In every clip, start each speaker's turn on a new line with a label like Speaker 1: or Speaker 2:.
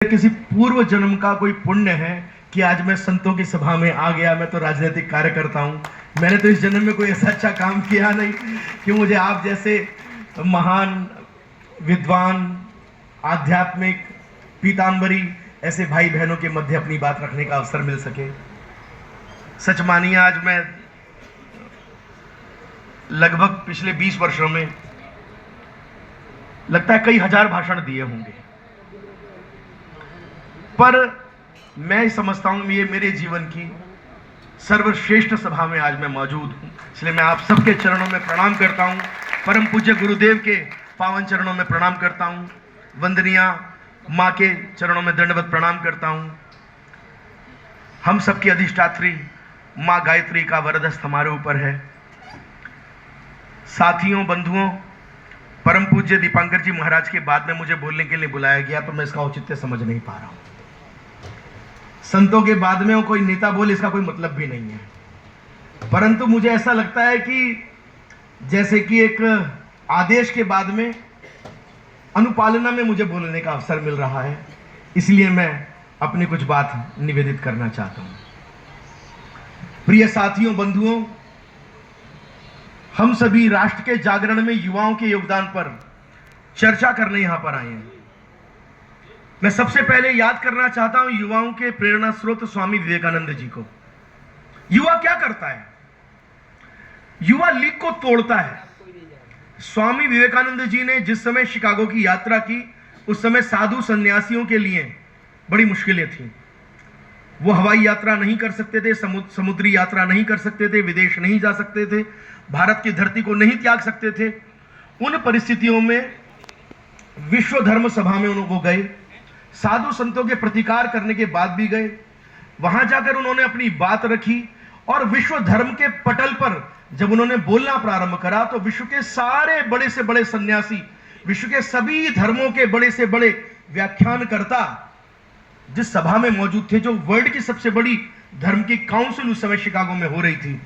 Speaker 1: किसी पूर्व जन्म का कोई पुण्य है कि आज मैं संतों की सभा में आ गया। मैं तो राजनीतिक कार्यकर्ता हूँ, मैंने तो इस जन्म में कोई ऐसा अच्छा काम किया नहीं कि मुझे आप जैसे महान विद्वान, आध्यात्मिक, पीताम्बरी ऐसे भाई बहनों के मध्य अपनी बात रखने का अवसर मिल सके। सच मानिए, आज मैं लगभग पिछले 20 वर्षों में लगता है कई हजार भाषण दिए होंगे, पर मैं समझता हूं ये मेरे जीवन की सर्वश्रेष्ठ सभा में आज मैं मौजूद हूं। इसलिए मैं आप सबके चरणों में प्रणाम करता हूं, परम पूज्य गुरुदेव के पावन चरणों में प्रणाम करता हूं, वंदनीया मां के चरणों में दंडवत प्रणाम करता हूं। हम सबकी अधिष्ठात्री मां गायत्री का वरदहस्त हमारे ऊपर है। साथियों, बंधुओं, परम पूज्य दीपांकर जी महाराज के बाद में मुझे बोलने के लिए बुलाया गया, तो मैं इसका औचित्य समझ नहीं पा रहा हूं। संतों के बाद में कोई नेता बोले इसका कोई मतलब भी नहीं है, परंतु मुझे ऐसा लगता है कि जैसे कि एक आदेश के बाद में अनुपालना में मुझे बोलने का अवसर मिल रहा है, इसलिए मैं अपनी कुछ बात निवेदित करना चाहता हूं। प्रिय साथियों, बंधुओं, हम सभी राष्ट्र के जागरण में युवाओं के योगदान पर चर्चा करने यहां पर आए हैं। मैं सबसे पहले याद करना चाहता हूं युवाओं के प्रेरणा स्रोत स्वामी विवेकानंद जी को। युवा क्या करता है? युवा लीग को तोड़ता है। स्वामी विवेकानंद जी ने जिस समय शिकागो की यात्रा की, उस समय साधु सन्यासियों के लिए बड़ी मुश्किलें थी। वो हवाई यात्रा नहीं कर सकते थे, समुद्री यात्रा नहीं कर सकते थे, विदेश नहीं जा सकते थे, भारत की धरती को नहीं त्याग सकते थे। उन परिस्थितियों में विश्व धर्म सभा में वो गए, साधु संतों के प्रतिकार करने के बाद भी गए। वहां जाकर उन्होंने अपनी बात रखी और विश्व धर्म के पटल पर जब उन्होंने बोलना प्रारंभ करा, तो विश्व के सारे बड़े से बड़े सन्यासी, विश्व के सभी धर्मों के बड़े से बड़े व्याख्यानकर्ता जिस सभा में मौजूद थे, जो वर्ल्ड की सबसे बड़ी धर्म की काउंसिल उस समय शिकागो में हो रही थी,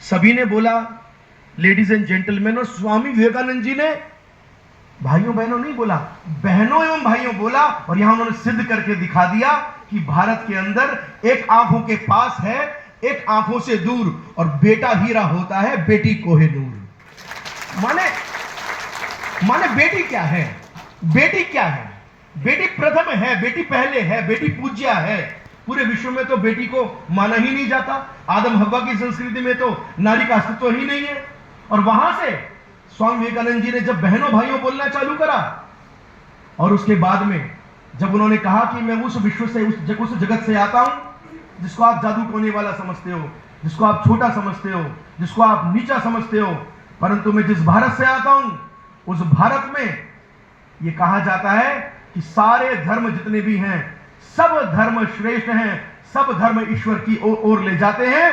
Speaker 1: सभी ने बोला लेडीज एंड जेंटलमैन, और स्वामी विवेकानंद जी ने भाइयों बहनों नहीं बोला, बहनों एवं भाइयों बोला। और यहां उन्होंने सिद्ध करके दिखा दिया कि भारत के अंदर एक आंखों के पास है, एक आंखों से दूर, और बेटा हीरा होता है, बेटी कोहिनूर। माने बेटी क्या है? बेटी क्या है? बेटी प्रथम है, बेटी पहले है, बेटी पूज्या है। पूरे विश्व में तो बेटी को माना ही नहीं जाता। आदम हव्वा की संस्कृति में तो नारी का अस्तित्व ही नहीं है। और वहां से स्वामी विवेकानंद जी ने जब बहनों भाइयों बोलना चालू करा, और उसके बाद में जब उन्होंने कहा कि मैं उस विश्व से, उस जगत से आता हूं जिसको आप जादू टोने वाला समझते हो, जिसको आप छोटा समझते हो, जिसको आप नीचा समझते हो, परंतु मैं जिस भारत से आता हूं, उस भारत में यह कहा जाता है कि सारे धर्म जितने भी हैं, सब धर्म श्रेष्ठ हैं, सब धर्म ईश्वर की ओर ले जाते हैं।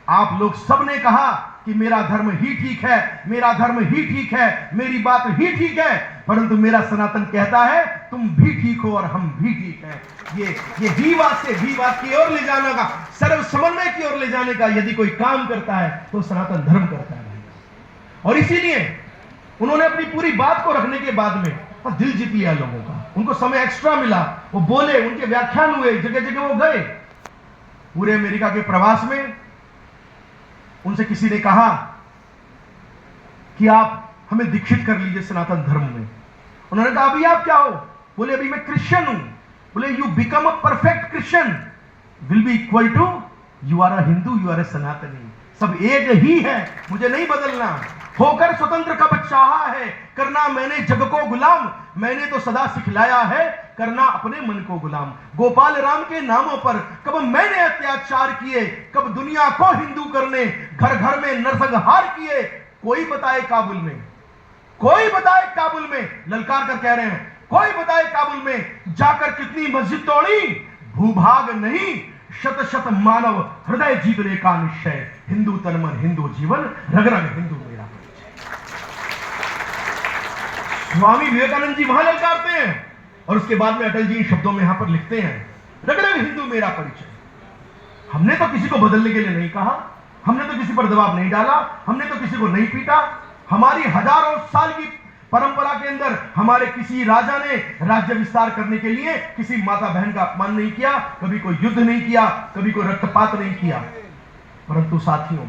Speaker 1: आप लोग सब ने कहा कि मेरा धर्म ही ठीक है, मेरा धर्म ही ठीक है, मेरी बात ही ठीक है, परंतु मेरा सनातन कहता है तुम भी ठीक हो और हम भी ठीक हैं। ये ही बात से भी बात की ओर ले जाने का, सर्व समन्वय की ओर ले जाने का यदि कोई काम करता है तो सनातन धर्म करता है। और इसीलिए उन्होंने अपनी पूरी बात को रखने के बाद में और दिल जीत लिया लोगों का। उनको समय एक्स्ट्रा मिला, वो बोले, उनके व्याख्यान हुए, जगह जगह वो गए। पूरे अमेरिका के प्रवास में उनसे किसी ने कहा कि आप हमें दीक्षित कर लीजिए सनातन धर्म में। उन्होंने कहा अभी आप क्या हो? बोले अभी मैं क्रिश्चियन हूं। बोले you become a perfect Christian will be equal to you are a Hindu, you are a Sanatani. सब एक ही है, मुझे नहीं बदलना। होकर स्वतंत्र कब चाहा है, करना मैंने जग को गुलाम, मैंने तो सदा सिखलाया है, करना अपने मन को गुलाम। गोपाल राम के नामों पर कब मैंने अत्याचार किए, कब दुनिया को हिंदू करने घर घर में नरसंहार किए। कोई बताए काबुल में, कोई बताए काबुल में, ललकार कर कह रहे हैं, कोई बताए काबुल में जाकर कितनी मस्जिद तोड़ी। भूभाग नहीं, शत शत मानव हृदय जीतने का निश्चय, हिंदू तन मन हिंदू जीवन, रग रग हिंदू मेरा परिचय। स्वामी विवेकानंद जी वहां ललकारते हैं, और उसके बाद में अटल जी शब्दों में यहां पर लिखते हैं, रग रग हिंदू मेरा परिचय। हमने तो किसी को बदलने के लिए नहीं कहा, हमने तो किसी पर दबाव नहीं डाला, हमने तो किसी को नहीं पीटा। हमारी हजारों साल की परंपरा के अंदर हमारे किसी राजा ने राज्य विस्तार करने के लिए किसी माता बहन का अपमान नहीं किया, कभी कोई युद्ध नहीं किया, कभी कोई रक्तपात नहीं किया। परंतु साथियों,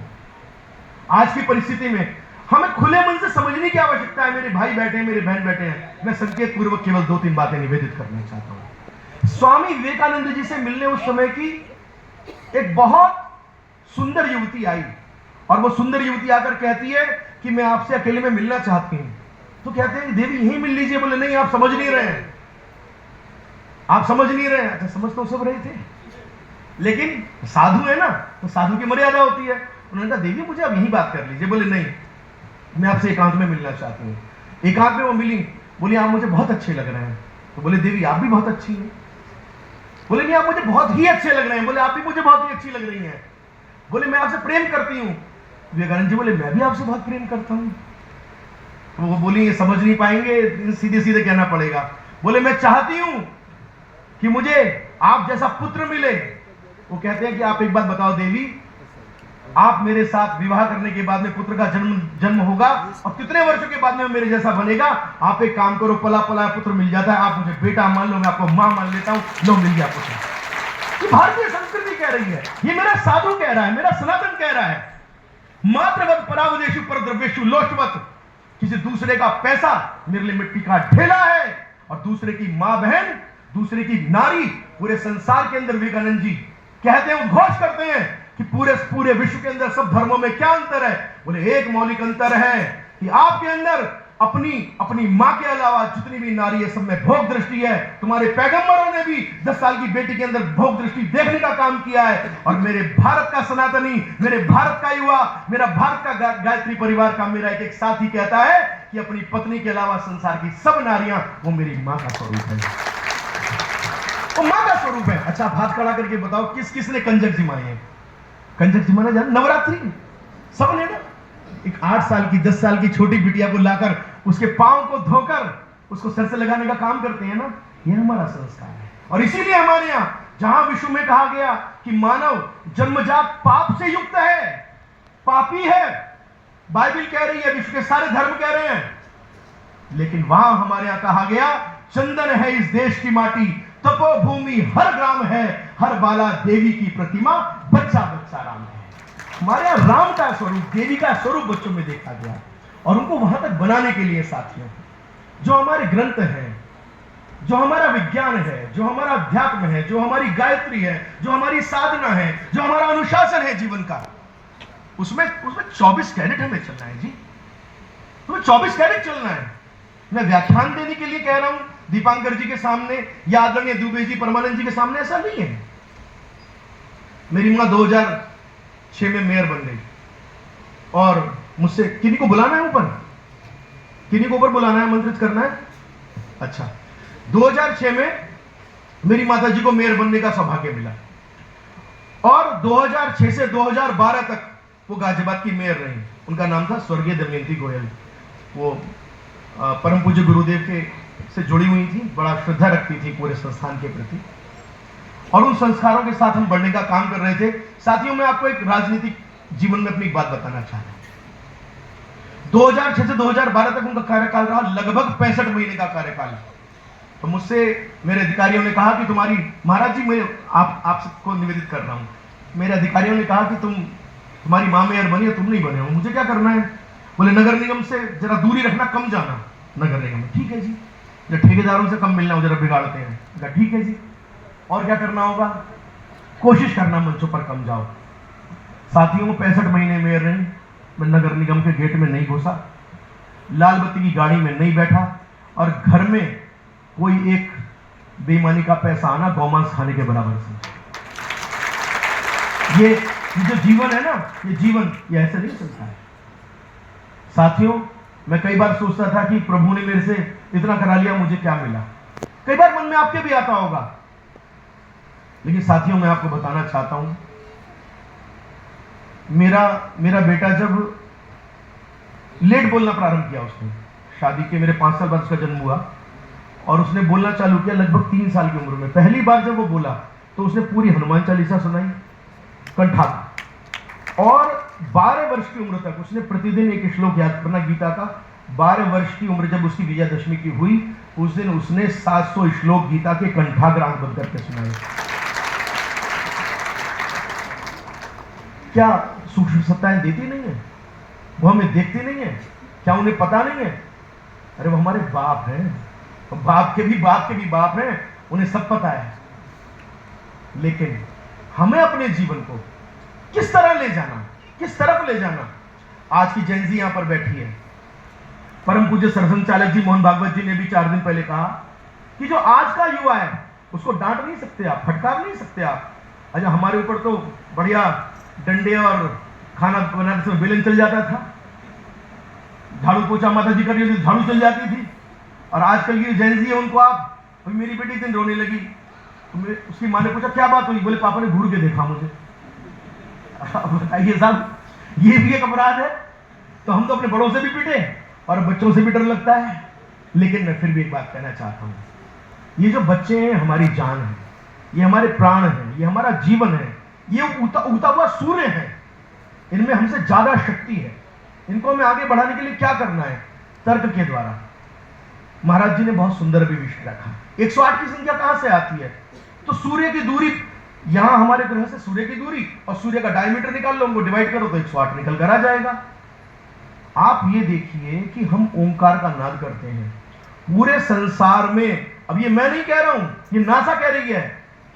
Speaker 1: आज की परिस्थिति में हमें खुले मन से समझने की आवश्यकता है। मेरे भाई बैठे हैं, मेरे बहन बैठे हैं, मैं संकेत पूर्वक केवल 2-3 बातें निवेदित करना चाहता हूं। स्वामी विवेकानंद जी से मिलने उस समय की एक बहुत सुंदर युवती आई, और वो सुंदर युवती आकर कहती है कि मैं आपसे अकेले में मिलना चाहती हूं। तो कहते हैं देवी यहीं मिल लीजिए। बोले नहीं, आप समझ नहीं रहे हैं, आप समझ नहीं रहे हैं। अच्छा, समझ तो सब रहे थे, लेकिन साधु है ना, तो साधु की मर्यादा होती है। उन्होंने कहा देवी मुझे अब यही बात कर लीजिए। बोले नहीं, मैं आपसे एकांत में मिलना चाहती हूँ। एकांत में वो मिली, बोली आप मुझे बहुत अच्छे लग रहे हैं। तो बोले देवी आप भी बहुत अच्छी हैं। बोले नहीं, आप मुझे बहुत ही अच्छे लग रहे हैं। बोले आप भी मुझे बहुत ही अच्छी लग रही हैं। बोले मैं आपसे प्रेम करती हूँ। विवेकानंद जी बोले मैं भी आपसे बहुत प्रेम करता हूँ। तो वो बोली ये समझ नहीं पाएंगे, सीधे सीधे कहना पड़ेगा। बोले मैं चाहती हूँ कि मुझे आप जैसा पुत्र मिले। वो कहते हैं कि आप एक बात बताओ देवी, आप मेरे साथ विवाह करने के बाद में पुत्र का जन्म होगा, और कितने वर्षों के बाद में मेरे जैसा बनेगा। आप एक काम करो, पला पला पुत्र मिल जाता है, आप मुझे बेटा मान लो, मैं आपको मां मान लेता हूं, लो मिल गया पुत्र। ये भारतीय संस्कृति कह रही है, ये मेरा साधु कह रहा है, मेरा सनातन कह रहा है। मात्रवत परावदेशु परद्रव्येषु लोष्टवत, किसी दूसरे का पैसा मेरे लिए मिट्टी का ढेला है, और दूसरे की मां बहन, दूसरे की नारी। पूरे संसार के अंदर विवेकानंद जी कहते हैं, उद्घोष करते हैं कि पूरे विश्व के अंदर सब धर्मों में क्या अंतर है। बोले एक मौलिक अंतर है कि आपके अंदर अपनी मां के अलावा जितनी भी नारी है सब में भोग दृष्टि है। तुम्हारे पैगंबरों ने भी 10 साल की बेटी के अंदर भोग दृष्टि देखने का काम किया है। और मेरे भारत का सनातनी, मेरे भारत का युवा, मेरा भारत का गायत्री परिवार का मेरा एक साथी कहता है कि अपनी पत्नी के अलावा संसार की सब नारियां वो मेरी मां का स्वरूप है, वो मां का स्वरूप है। अच्छा, हाथ खड़ा करके बताओ किस किस ने कंजक जिमाए हैं? कंजक जिमाना जान, नवरात्रि सब ने ना। एक 8 साल की 10 साल की छोटी बिटिया को लाकर उसके पांव को धोकर उसको सर से लगाने का काम करते हैं ना, ये हमारा संस्कार है। और इसीलिए हमारे यहां जहां विश्व में कहा गया कि मानव जन्मजात पाप से युक्त है, पापी है, बाइबल कह रही है, विश्व के सारे धर्म कह रहे हैं, लेकिन वहां हमारे यहां कहा गया चंदन है इस देश की माटी, तपोभूमि हर ग्राम है, हर बाला देवी की प्रतिमा, बच्चा बच्चा राम है। हमारे यहां राम का स्वरूप, देवी का स्वरूप बच्चों में देखा गया, और उनको वहां तक बनाने के लिए साथियों, जो हमारे ग्रंथ है, जो हमारा विज्ञान है, जो हमारा अध्यात्म है, जो हमारी गायत्री है, जो हमारी साधना है, जो हमारा अनुशासन है जीवन का, उसमें 24 कैरेट हमें चलना है जी। तुम्हें 24 कैरेट चलना है। मैं व्याख्यान देने के लिए कह रहा हूं दीपांकर जी के सामने या आदरणीय दुबे जी, परमानंद जी के सामने, ऐसा नहीं है। मेरी मां 2006 में मेयर बन गई, और मुझसे किन्हीं को बुलाना है ऊपर, किन्हीं को ऊपर बुलाना है, आमंत्रित करना है। अच्छा, 2006 में मेरी माता जी को मेयर बनने का सौभाग्य मिला, और 2006 से 2012 तक वो गाजियाबाद की मेयर रही। उनका नाम था स्वर्गीय दमयंती गोयल। वो परम पूज्य गुरुदेव के से जुड़ी हुई थी, बड़ा श्रद्धा रखती थी पूरे संस्थान के प्रति, और उन संस्कारों के साथ हम बढ़ने का काम कर रहे थे। साथियों, मैं आपको एक राजनीतिक जीवन में अपनी एक बात बताना चाह रहा हूं। 2006 से 2012 तक उनका कार्यकाल रहा, लगभग 65 महीने का कार्यकाल। तो मुझसे मेरे अधिकारियों ने कहा कि तुम्हारी, महाराज जी मैं आपको निवेदित कर रहा हूं, मेरे अधिकारियों ने कहा कि तुम्हारी मां मेयर बनी है, तुम नहीं बने हो, मुझे क्या करना है? बोले नगर निगम से जरा दूरी रखना, कम जाना नगर निगम में। ठीक है जी। जब ठेकेदारों से कम मिलना हो, जरा बिगाड़ते हैं। ठीक है जी। और क्या करना होगा? कोशिश करना मंचों पर कम जाओ। साथियों, 65 महीने मेयर रही, मैं नगर निगम के गेट में नहीं घुसा, लाल बत्ती की गाड़ी में नहीं बैठा, और घर में कोई एक बेईमानी का पैसा आना गौमांस खाने के बराबर से। ये जो जीवन है ना, ये जीवन ये ऐसे नहीं चलता है। साथियों, मैं कई बार सोचता था कि प्रभु ने मेरे से इतना करा लिया, मुझे क्या मिला। कई बार मन में आपके भी आता होगा, लेकिन साथियों मैं आपको बताना चाहता हूं, मेरा बेटा जब लेट बोलना प्रारंभ किया, उसने शादी के मेरे 5 साल बाद उसका जन्म हुआ, और उसने बोलना चालू किया लगभग 3 साल की उम्र में। पहली बार जब वो बोला तो उसने पूरी हनुमान चालीसा सुनाई कंठा, और 12 वर्ष की उम्र तक उसने प्रतिदिन एक श्लोक याद करना गीता का, 12 वर्ष की उम्र जब उसकी विजयादशमी की हुई, उस दिन उसने 700 श्लोक गीता के कंठाग्र आंख बंद करके सुनाए। क्या सूक्ष्म सत्ताएं देती नहीं है? वो हमें देखती नहीं है? क्या उन्हें पता नहीं है? अरे वो हमारे बाप हैं, बाप के भी बाप हैं, उन्हें सब पता है। लेकिन हमें अपने जीवन को किस तरह ले जाना, किस तरफ ले जाना। आज की जैनजी यहां पर बैठी है। परम पूज्य सरसंघ चालक जी मोहन भागवत जी ने भी 4 दिन पहले कहा कि जो आज का युवा है उसको डांट नहीं सकते आप, फटकार नहीं सकते आप। अच्छा, हमारे ऊपर तो बढ़िया डंडे और खाना बनाने से बेलन चल जाता था, झाड़ू पोछा माता जी कर रही थी, झाड़ू चल जाती थी। और आजकल की जैनजी है उनको आप, अभी मेरी बेटी दिन रोने लगी, तो उसकी माँ ने पूछा क्या बात हुई? बोले पापा ने घूर के देखा मुझे। बताइए साहब, ये भी एक अपराध है। तो हम तो अपने बड़ों से भी पिटे और बच्चों से भी डर लगता है। लेकिन मैं फिर भी एक बात कहना चाहता हूं, ये जो बच्चे हैं हमारी जान है, ये हमारे प्राण है, ये हमारा जीवन है, ये उगता हुआ सूर्य है। इनमें हमसे ज्यादा शक्ति है। इनको हमें आगे बढ़ाने के लिए क्या करना है? तर्क के द्वारा। महाराज जी ने बहुत सुंदर भी विषय रखा। 108 की संख्या कहां से आती है? तो सूर्य की दूरी, यहां हमारे ग्रह से सूर्य की दूरी और सूर्य का डायमीटर निकाल लो, उनको डिवाइड करो तो 108 निकल कर आ जाएगा। आप ये देखिए कि हम ओंकार का नाद करते हैं पूरे संसार में। अब ये मैं नहीं कह रहा हूं, ये नासा कह रही है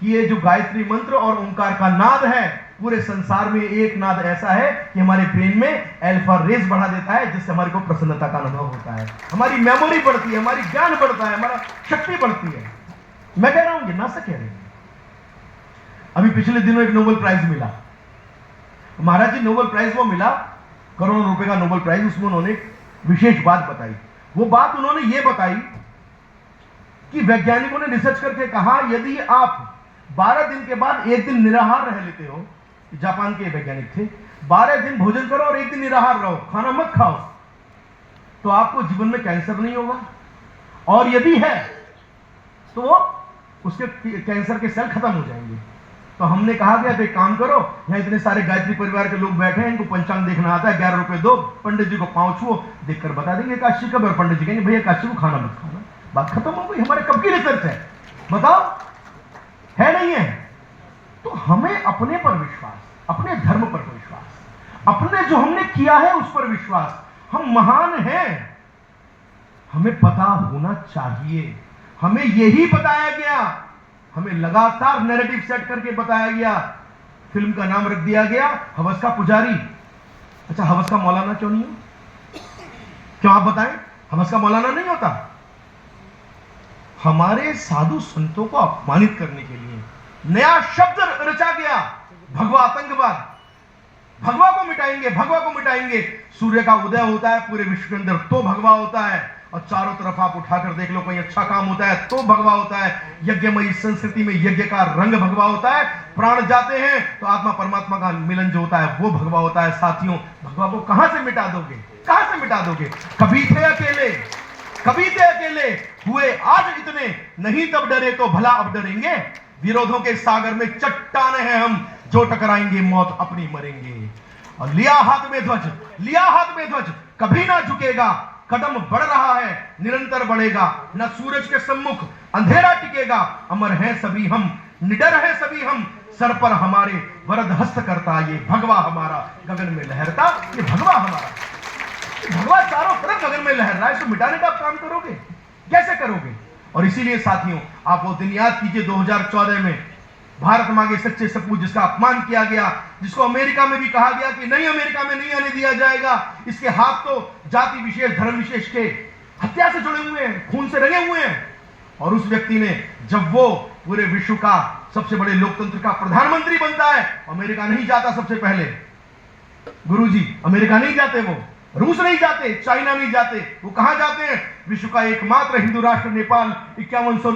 Speaker 1: कि ये जो गायत्री मंत्र और ओंकार का नाद है, पूरे संसार में एक नाद ऐसा है कि हमारे ब्रेन में अल्फा रेस बढ़ा देता है, जिससे हमारे को प्रसन्नता का अनुभव होता है, हमारी मेमोरी बढ़ती है, हमारी ज्ञान बढ़ता है, हमारा शक्ति बढ़ती है। मैं कह रहा हूं, ये नासा कह रही है। अभी पिछले दिनों एक नोबेल प्राइज मिला महाराज जी। नोबेल प्राइज वो मिला, करोड़ों रुपए का नोबेल प्राइज। उसमें उन्होंने विशेष बात बताई। वो बात उन्होंने ये बताई कि वैज्ञानिकों ने रिसर्च करके कहा, यदि आप 12 दिन के बाद एक दिन निराहार रह लेते हो, जापान के वैज्ञानिक थे, 12 दिन भोजन करो और एक दिन निराहार रहो, खाना मत खाओ, तो आपको जीवन में कैंसर नहीं होगा। और यदि है तो उसके कैंसर के सेल खत्म हो जाएंगे। तो हमने कहा कि आप एक काम करो, यहाँ इतने सारे गायत्री परिवार के लोग बैठे हैं, इनको पंचांग देखना आता है, 11 रुपए दो, पंडित जी को पांव छुओ, देखकर बता देंगे एकादशी कब। और पंडित जी कहेंगे भैया एकादशी को खाना मत खाना। बात खत्म हो गई। हमारे कब की रिसर्च है बताओ? है नहीं है? तो हमें अपने पर विश्वास, अपने धर्म पर विश्वास, अपने जो हमने किया है उस पर विश्वास। हम महान हैं, हमें पता होना चाहिए। हमें यही बताया गया, हमें लगातार नैरेटिव सेट करके बताया गया। फिल्म का नाम रख दिया गया हवस का पुजारी। अच्छा, हवस का मौलाना क्यों नहीं हो? क्यों आप बताएं? हवस का मौलाना नहीं होता। हमारे साधु संतों को अपमानित करने के लिए नया शब्द रचा गया, भगवा आतंकवाद। भगवा को मिटाएंगे, भगवा को मिटाएंगे। सूर्य का उदय होता है पूरे विश्व के अंदर तो भगवा होता है, और चारों तरफ आप उठाकर देख लो, कहीं अच्छा काम होता है तो भगवा होता है। यज्ञमयी संस्कृति में यज्ञ का रंग भगवा होता है। प्राण जाते हैं तो आत्मा परमात्मा का मिलन जो होता है वो भगवा होता है। साथियों, भगवा को कहां से मिटा दोगे? कहां से मिटा दोगे? कभी थे अकेले, कभी थे अकेले, हुए आज इतने, नहीं तब डरे तो भला अब डरेंगे। विरोधों के सागर में चट्टाने हैं हम, जो टकराएंगे मौत अपनी मरेंगे। और लिया हाथ में ध्वज, लिया हाथ में ध्वज, कभी ना झुकेगा। कदम बढ़ रहा है, निरंतर बढ़ेगा, न सूरज के सम्मुख अंधेरा टिकेगा। अमर हैं सभी हम, निडर हैं सभी हम, सर पर हमारे वरद हस्त करता ये भगवा हमारा, गगन में लहरता ये भगवा हमारा। भगवा चारों तरफ गगन में लहर रहा है, इसको मिटाने का आप काम करोगे? कैसे करोगे? और इसीलिए साथियों, आप वो दिन याद कीजिए 2014 में भारत मां के सच्चे सपूत जिसका अपमान किया गया, जिसको अमेरिका में भी कहा गया कि नहीं, अमेरिका में नहीं आने दिया जाएगा, इसके हाथ तो जाति विशेष, धर्म विशेष के हत्या से जुड़े हुए हैं, खून से रंगे हुए हैं। और उस व्यक्ति ने, जब वो पूरे विश्व का सबसे बड़े लोकतंत्र का प्रधानमंत्री बनता है, अमेरिका नहीं जाता सबसे पहले। गुरुजी, अमेरिका नहीं जाते, वो रूस नहीं जाते, चाइना नहीं जाते, वो कहां जाते हैं? विश्व का एकमात्र हिंदू राष्ट्र नेपाल 5100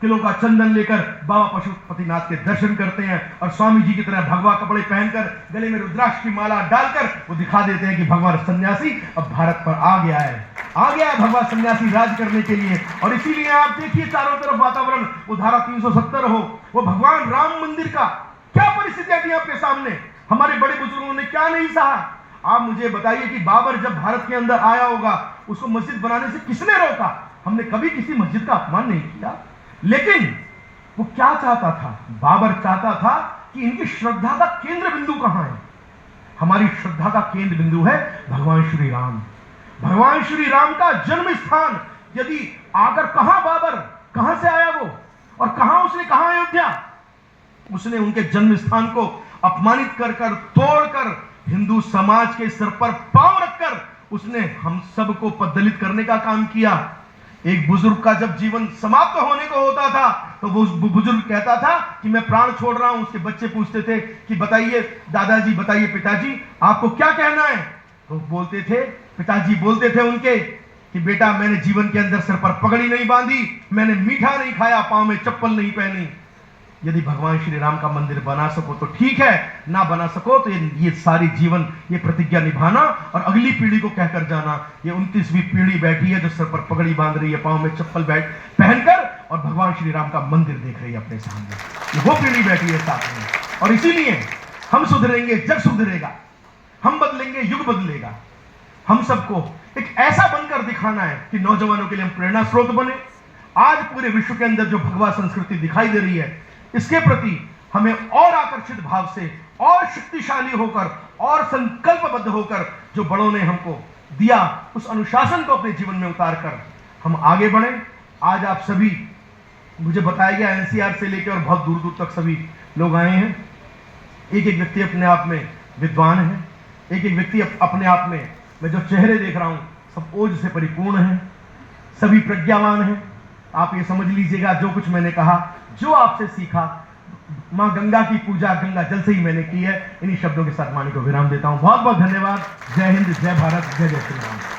Speaker 1: किलो का चंदन लेकर बाबा पशुपतिनाथ के दर्शन करते हैं, और स्वामी जी की तरह भगवा कपड़े पहनकर, गले में रुद्राक्ष की माला डालकर वो दिखा देते हैं कि भगवान सन्यासी अब भारत पर आ गया है, आ गया है भगवान सन्यासी राज करने के लिए। और इसीलिए आप देखिए चारों तरफ वातावरण, वो धारा 370 हो, वो भगवान राम मंदिर का क्या परिस्थितियां थी आपके सामने। हमारे बड़े बुजुर्गों ने क्या नहीं सहा, आप मुझे बताइए कि बाबर जब भारत के अंदर आया होगा, उसको मस्जिद बनाने से किसने रोका? हमने कभी किसी मस्जिद का अपमान नहीं किया। लेकिन वो क्या चाहता था? बाबर चाहता था कि इनकी श्रद्धा का केंद्र बिंदु कहां है? हमारी श्रद्धा का केंद्र बिंदु है भगवान श्री राम। भगवान श्री राम का जन्म स्थान यदि आकर कहां बाबर, कहां से आया वो और कहां उसने कहां अयोध्या? उसने उनके जन्म स्थान को अपमानित कर कर, तोड़कर, हिंदू समाज के सिर पर पांव रखकर उसने हम सबको पददलित करने का काम किया। एक बुजुर्ग का जब जीवन समाप्त होने को होता था तो वो बुजुर्ग कहता था कि मैं प्राण छोड़ रहा हूं। उसके बच्चे पूछते थे कि बताइए दादाजी, बताइए पिताजी, आपको क्या कहना है? तो बोलते थे, पिताजी बोलते थे उनके कि बेटा, मैंने जीवन के अंदर सिर पर पगड़ी नहीं बांधी, मैंने मीठा नहीं खाया, पांव में चप्पल नहीं पहनी। यदि भगवान श्री राम का मंदिर बना सको तो ठीक है, ना बना सको तो ये सारी जीवन ये प्रतिज्ञा निभाना और अगली पीढ़ी को कहकर जाना, ये 29वीं पीढ़ी बैठी है जो सर पर पगड़ी बांध रही है, पांव में चप्पल पहनकर और भगवान श्री राम का मंदिर देख रही है अपने सामने। ये वो पीढ़ी बैठी है साथ में। और इसीलिए हम सुधरेंगे, जग सुधरेगा, हम बदलेंगे, युग बदलेगा। हम सबको एक ऐसा बनकर दिखाना है कि नौजवानों के लिए हम प्रेरणा स्रोत बने। आज पूरे विश्व के अंदर जो भगवा संस्कृति दिखाई दे रही है, इसके प्रति हमें और आकर्षित भाव से, और शक्तिशाली होकर, और संकल्पबद्ध होकर जो बड़ों ने हमको दिया उस अनुशासन को अपने जीवन में उतारकर हम आगे बढ़ें। आज आप सभी, मुझे बताया गया एनसीआर से लेकर और बहुत दूर दूर तक सभी लोग आए हैं। एक एक व्यक्ति अपने आप में विद्वान है, एक एक व्यक्ति अपने आप में, मैं जो चेहरे देख रहा हूं सब ओज से परिपूर्ण हैं, सभी प्रज्ञावान हैं। आप ये समझ लीजिएगा, जो कुछ मैंने कहा, जो आपसे सीखा, मां गंगा की पूजा गंगा जल से ही मैंने की है। इन्हीं शब्दों के साथ वाणी को विराम देता हूं। बहुत बहुत धन्यवाद। जय हिंद, जय भारत, जय जय श्री राम।